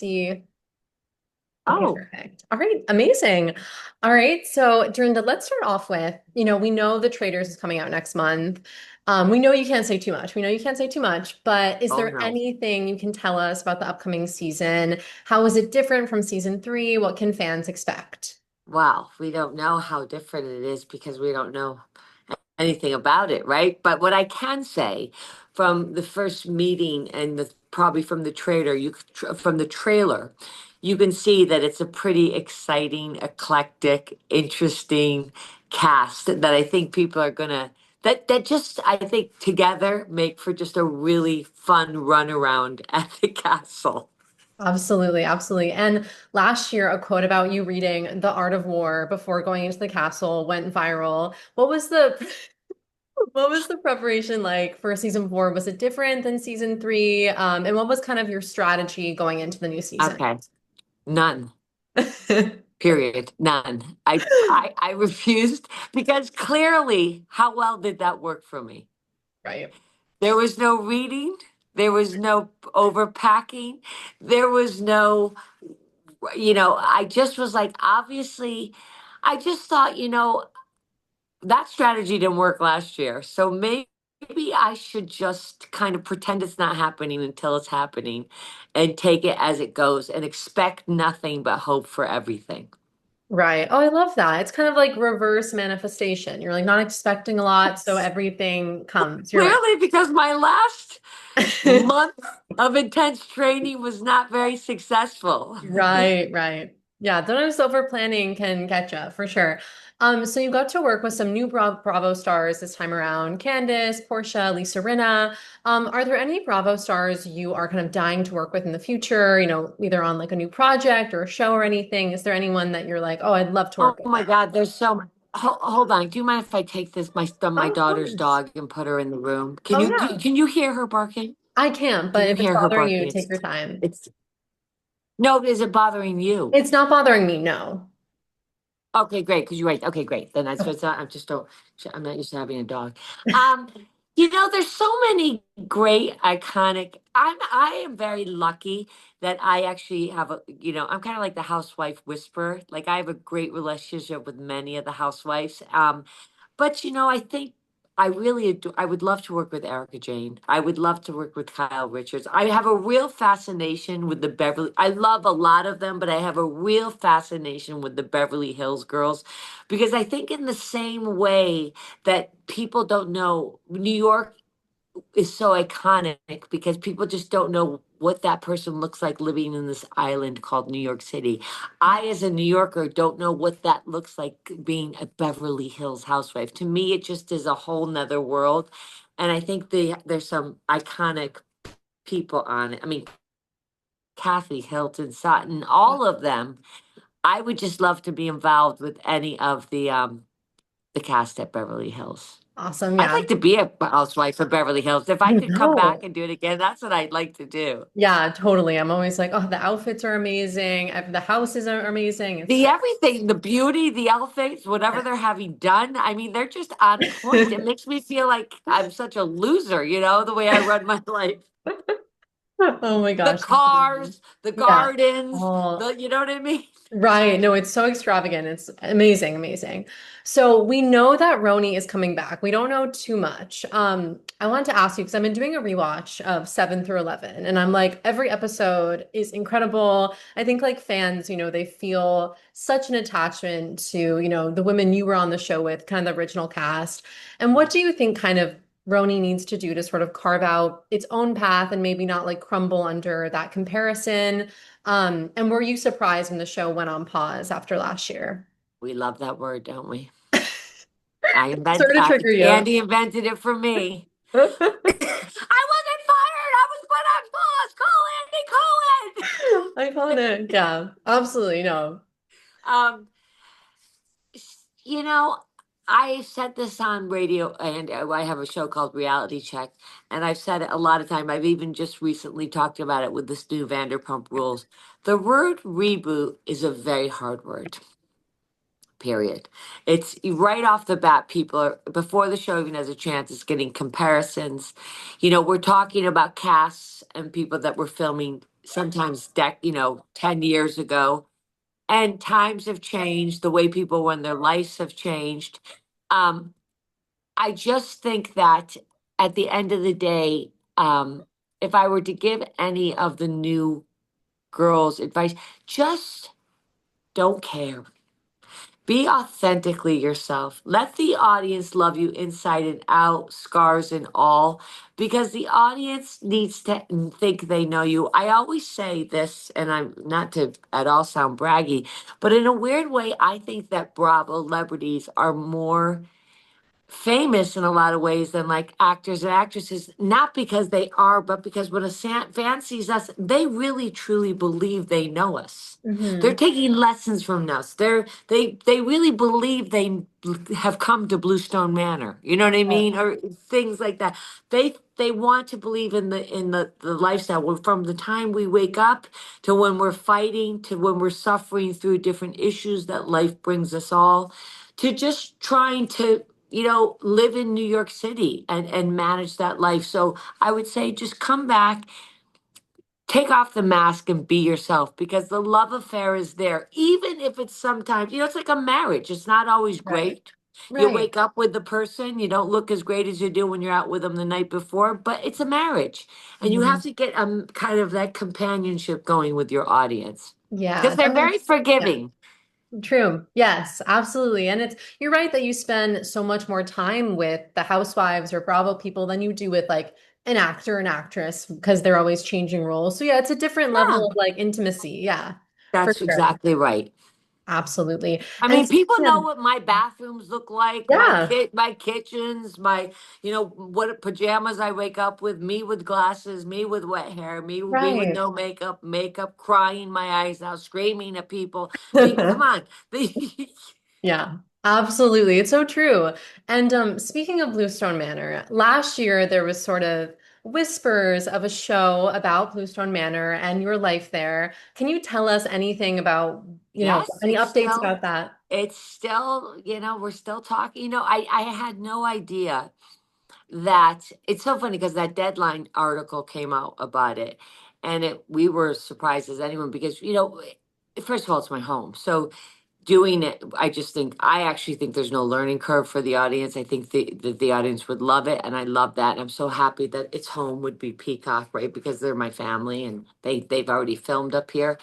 see. Okay, Oh, perfect. All right, amazing. All right, so Dorinda, let's start off with, we know The Traders is coming out next month. We know you can't say too much. We know you can't say too much, but is oh there no. anything you can tell us about the upcoming season? How is it different from season three? What can fans expect? Wow, we don't know how different it is because we don't know anything about it, right? But what I can say from the first meeting and probably from the from the trailer, you can see that it's a pretty exciting, eclectic, interesting cast that I think people are gonna that just I think together make for just a really fun run around at the castle. Absolutely, absolutely. And last year, a quote about you reading The Art of War before going into the castle went viral. What was the preparation like for season four? Was it different than season three? And what was kind of your strategy going into the new season? Okay, none. Period. None. I refused because clearly, how well did that work for me? Right. There was no reading. There was no overpacking. There was no, I just was like, obviously, I just thought, that strategy didn't work last year. So maybe I should just kind of pretend it's not happening until it's happening and take it as it goes and expect nothing but hope for everything. Right. Oh, I love that. It's kind of like reverse manifestation. You're like not expecting a lot, so everything comes. You're right. Clearly, because my last month of intense training was not very successful. Right, right. Yeah, sometimes over planning can catch up for sure. So you got to work with some new Bravo stars this time around, Candace, Portia, Lisa Rinna. Are there any Bravo stars you are kind of dying to work with in the future, either on like a new project or a show or anything? Is there anyone that you're like, oh, I'd love to work Oh with my them? God, there's so much. Hold on. Do you mind if I take this my Oh, of daughter's course. dog and put her in the room? Oh, yeah. Can you hear her barking? I can, Can but you if it's hear her bothering barking? you, take your time. It's no. Is it bothering you? It's not bothering me, no. Okay, great. Because you're right. Okay, great. Then that's Okay. what's I'm just don't. I'm not used to having a dog. Um, there's so many great iconic. I am very lucky that I actually have I'm kind of like the housewife whisperer. Like I have a great relationship with many of the housewives. But I think I would love to work with Erica Jane. I would love to work with Kyle Richards. I have a real fascination with the Beverly. I love a lot of them, but I have a real fascination with the Beverly Hills girls because I think in the same way that people don't know New York is so iconic because people just don't know what that person looks like living in this island called New York City. I, as a New Yorker, don't know what that looks like being a Beverly Hills housewife. To me, it just is a whole nother world. And I think there's some iconic people on it. I mean, Kathy Hilton, Sutton, all of them. I would just love to be involved with any of the cast at Beverly Hills. Awesome. I'd Yeah. like to be a housewife of Beverly Hills. If I I could come back know. and do it again, that's what I'd like to do. Yeah, totally. I'm always like, oh, the outfits are amazing. The houses are amazing. It's The so, everything, the beauty, the outfits, whatever yeah. they're having done. I mean, they're just on point. It makes me feel like I'm such a loser, the way I run my life. Oh my The gosh. That's amazing. cars, the Yeah. gardens, Oh, you know what I mean? right. No, it's so extravagant. It's amazing, amazing. So we know that Roni is coming back. We don't know too much. I want to ask you because I've been doing a rewatch of 7 through 11, and I'm like, every episode is incredible. I think like fans, they feel such an attachment to, the women you were on the show with, kind of the original cast. And what do you think kind of Roni needs to do to sort of carve out its own path and maybe not like crumble under that comparison? And were you surprised when the show went on pause after last year? We love that word, don't we? Sorry to trigger you. Andy invented it for me. I wasn't fired. I was put on pause. Call Andy Cohen. Iconic. Yeah, absolutely. No. Um, you know, I said this on radio, and I have a show called Reality Check, and I've said it a lot of time. I've even just recently talked about it with this new Vanderpump Rules. The word reboot is a very hard word. Period. It's right off the bat. People are before the show even has a chance. It's getting comparisons. We're talking about casts and people that were filming sometimes 10 years ago, and times have changed, the way people run their lives have changed. um I just think that at the end of the day, if I were to give any of the new girls advice, just don't care. Be authentically yourself. Let the audience love you inside and out, scars and all, because the audience needs to think they know you. I always say this, and I'm not to at all sound braggy, but in a weird way, I think that Bravo celebrities are more famous in a lot of ways than like actors and actresses, not because they are, but because when a fan sees us, they really truly believe they know us. They're Hmm. taking lessons from us. They really believe they have come to Bluestone Manor. You know what I mean? Or things like that. They want to believe in the lifestyle. From the time we wake up to when we're fighting to when we're suffering through different issues that life brings us all, to just trying to live in New York City and manage that life. So I would say just come back, take off the mask and be yourself, because the love affair is there. Even if it's sometimes, it's like a marriage. It's not always Right. great. You Right. wake up with the person, you don't look as great as you do when you're out with them the night before, but it's a marriage. And you have Mhm. to get kind of that companionship going with your audience, because Yeah, they're very yeah, forgiving. true. Yes, absolutely. And you're right that you spend so much more time with the housewives or Bravo people than you do with like an actor and actress because they're always changing roles. So yeah, it's a different level Yeah, of like intimacy. Yeah, for that's sure. exactly right. Absolutely. I And mean, people speaking know of, what my bathrooms look like, yeah, my kitchens, what pajamas I wake up with, me with glasses, me with wet hair, me with right. no makeup, crying my eyes out, screaming at people. I mean, come on. Yeah, absolutely. It's so true. And speaking of Bluestone Manor, last year there was sort of whispers of a show about Bluestone Manor and your life there. Can you tell us anything about, Yes, any updates about that? it's still, we're still talking. I had no idea that it's so funny because that Deadline article came out about it, and we were surprised as anyone, because first of all, it's my home, so doing it, I actually think there's no learning curve for the audience. I think the audience would love it, and I love that, and I'm so happy that its home would be Peacock, right? Because they're my family, and they've already filmed up here.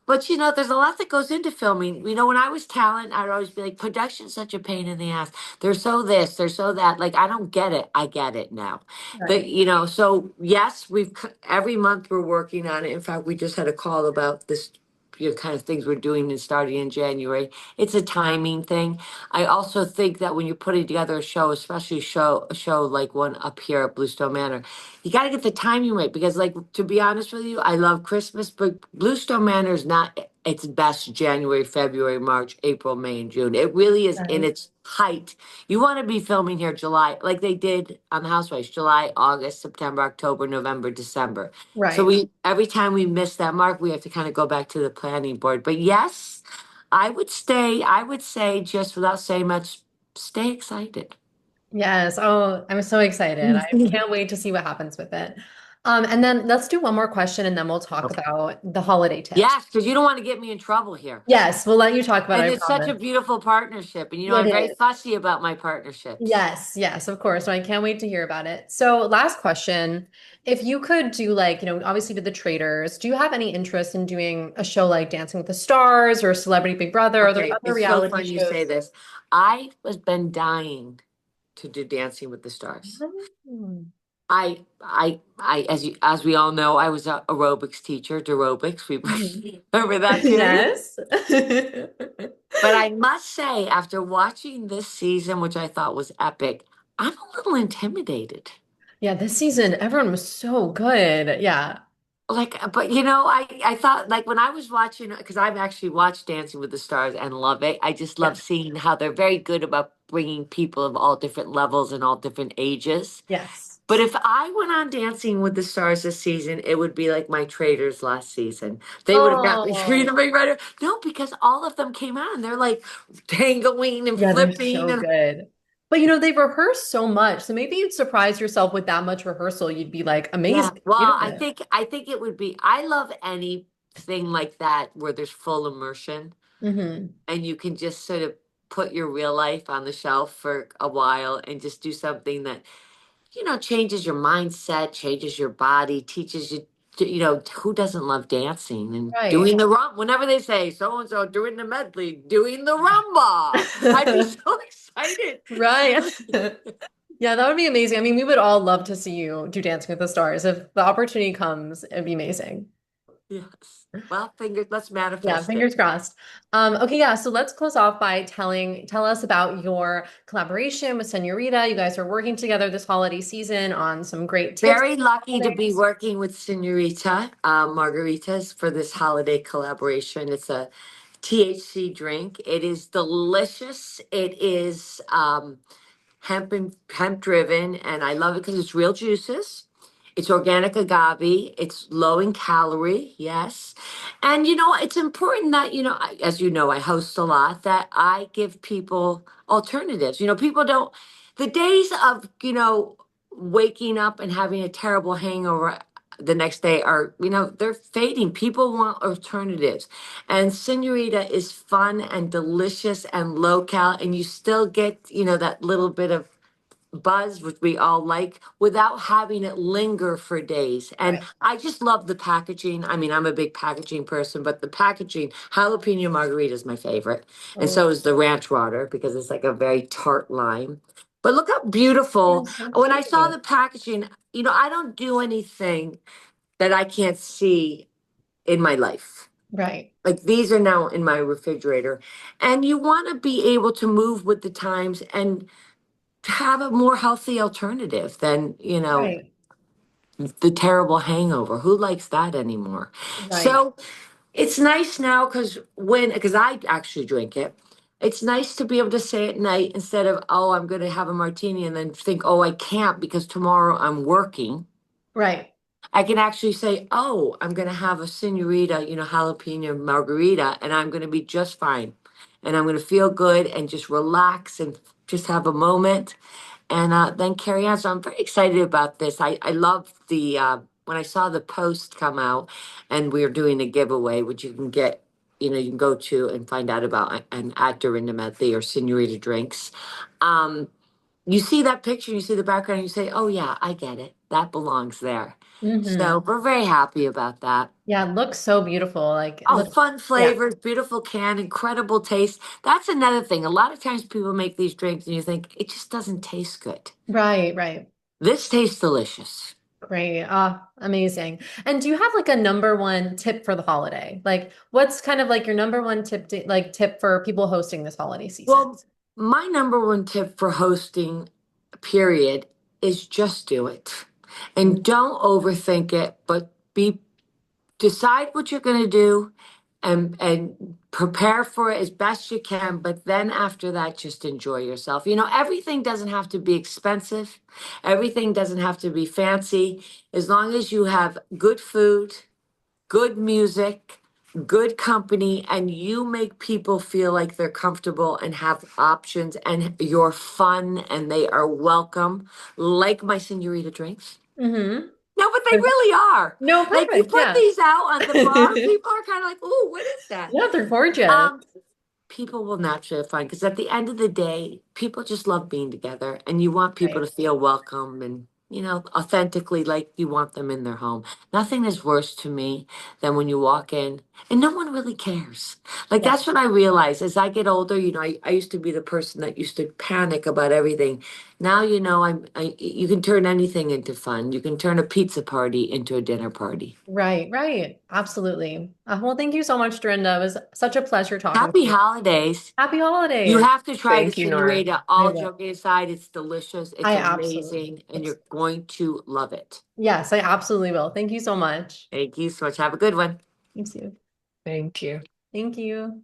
But there's a lot that goes into filming. When I was talent, I'd always be like, production's such a pain in the ass. They're so this, they're so that. Like, I don't get it. I get it now. Right. So yes, every month we're working on it. In fact, we just had a call about this, kind of things we're doing and starting in January. It's a timing thing. I also think that when you're putting together a show, especially a show like one up here at Bluestone Manor, you got to get the timing right, because, like, to be honest with you, I love Christmas, but Bluestone Manor is not its best January, February, March, April, May, and June. It really is in Right. its height. You want to be filming here July, like they did on the Housewives, July, August, September, October, November, December. So Right. every time we miss that mark, we have to kind of go back to the planning board. But yes, I would say, just without saying much, stay excited. Yes. Oh, I'm so excited. I can't wait to see what happens with it. And then let's do one more question and then we'll talk Okay. about the holiday tips. Yes, because you don't want to get me in trouble here. Yes, we'll let you talk about it, And I it's such a promise. beautiful partnership. And It I'm very is. fussy about my partnerships. Yes, yes, of course. So I can't wait to hear about it. So, last question. If you could do like, obviously with the traders, do you have any interest in doing a show like Dancing with the Stars or Celebrity Big Brother? Are there Okay, other it's so reality fun you say shows? this. I was been dying to do Dancing with the Stars. Mm. As we all know, I was a aerobics teacher, aerobics. Mhm. We remember that series. Yes. But I must say, after watching this season, which I thought was epic, I'm a little intimidated. Yeah, this season, everyone was so good. Yeah. Like, but I thought, like, when I was watching, because I've actually watched Dancing with the Stars and love it. I just love Yeah. seeing how they're very good about bringing people of all different levels and all different ages. Yes. But if I went on Dancing with the Stars this season, it would be like my Traders last season. They would have got me Oh, Rita McGregor. No, because all of them came out and they're like tangoing and yeah, they're flipping so and good. But you know, they rehearse so much. So maybe you'd surprise yourself with that much rehearsal. You'd be like, Yeah. amazing, Well, beautiful. I think it would be, I love anything like that where there's full immersion Hmm. and you can just sort of put your real life on the shelf for a while and just do something that, changes your mindset, changes your body, teaches you, who doesn't love dancing and Right. doing the rum? Whenever they say so and so doing the medley, doing the rumba, I'd be so excited. Right. Yeah, that would be amazing. I mean, we would all love to see you do Dancing with the Stars. If the opportunity comes, it'd be amazing. Yes. Well, fingers, let's Yeah, manifest it. fingers crossed. Okay, yeah, so let's close off by tell us about your collaboration with Senorita. You guys are working together this holiday season on some great tips. Very lucky to be Holidays. working with Senorita Margaritas for this holiday collaboration. It's a THC drink. It is delicious. It is hemp driven, and I love it because it's real juices. It's organic agave. It's low in calorie, yes. And it's important that, as you know, I host a lot, that I give people alternatives. People don't, the days of, waking up and having a terrible hangover the next day are, they're fading. People want alternatives. And Senorita is fun and delicious and low cal, and you still get, that little bit of buzz, which we all like, without having it linger for days. And Right. I just love the packaging. I mean, I'm a big packaging person, but the packaging, jalapeno margarita is my favorite. And Oh, so is the ranch water because it's like a very tart lime. But look how yeah, beautiful. so When I cute. saw the packaging, I don't do anything that I can't see in my life. Right. Like these are now in my refrigerator. And you want to be able to move with the times and have a more healthy alternative than, Right. the terrible hangover. Who likes that anymore? Right. So it's nice now because I actually drink it. It's nice to be able to say at night instead of, oh, I'm going to have a martini and then think, oh, I can't because tomorrow I'm working. Right. I can actually say, oh, I'm going to have a senorita, jalapeno margarita, and I'm going to be just fine. And I'm going to feel good and just relax and just have a moment and then carry on. So I'm very excited about this. I love when I saw the post come out and we are doing a giveaway, which you can get, you can go to and find out about and at Dorinda Medley or Senorita Drinks. Um, you see that picture, you see the background, and you say, oh, yeah, I get it. That belongs there. Hmm. So we're very happy about that. Yeah, it looks so beautiful. Like, it Oh, looks, fun yeah. flavors, beautiful can, incredible taste. That's another thing. A lot of times people make these drinks and you think it just doesn't taste good. Right, right. This tastes delicious. Great. Amazing. And do you have like a number one tip for the holiday? Like, what's kind of like your number one tip for people hosting this holiday season? Well, my number one tip for hosting, period, is just do it. And don't overthink it, but decide what you're going to do and prepare for it as best you can, but then after that just enjoy yourself. Everything doesn't have to be expensive. Everything doesn't have to be fancy. As long as you have good food, good music, good company, and you make people feel like they're comfortable and have options and you're fun and they are welcome, like my senorita drinks. Mm-hmm. No, but they really are. No, Like you perfect. put Yeah. these out on the bar, people are kind of like, "Oh, what is that?" Yeah, they're gorgeous. Um, People will naturally find because at the end of the day, people just love being together, and you want people Right. to feel welcome and authentically like you want them in their home. Nothing is worse to me than when you walk in and no one really cares. Like Yeah. that's what I realize as I get older. I used to be the person that used to panic about everything. Now you can turn anything into fun. You can turn a pizza party into a dinner party. Right, right. Absolutely. Well, thank you so much, Dorinda. It was such a pleasure talking to Happy you. houses. Happy You holidays. have to try the Thank you, Nora. senorita. I All will. joking aside, it's delicious. It's I absolutely. amazing, and It's you're going to love it. Yes, I absolutely will. Thank you so much. Thank you so much. Have a good one. You too. Thank you. Thank you.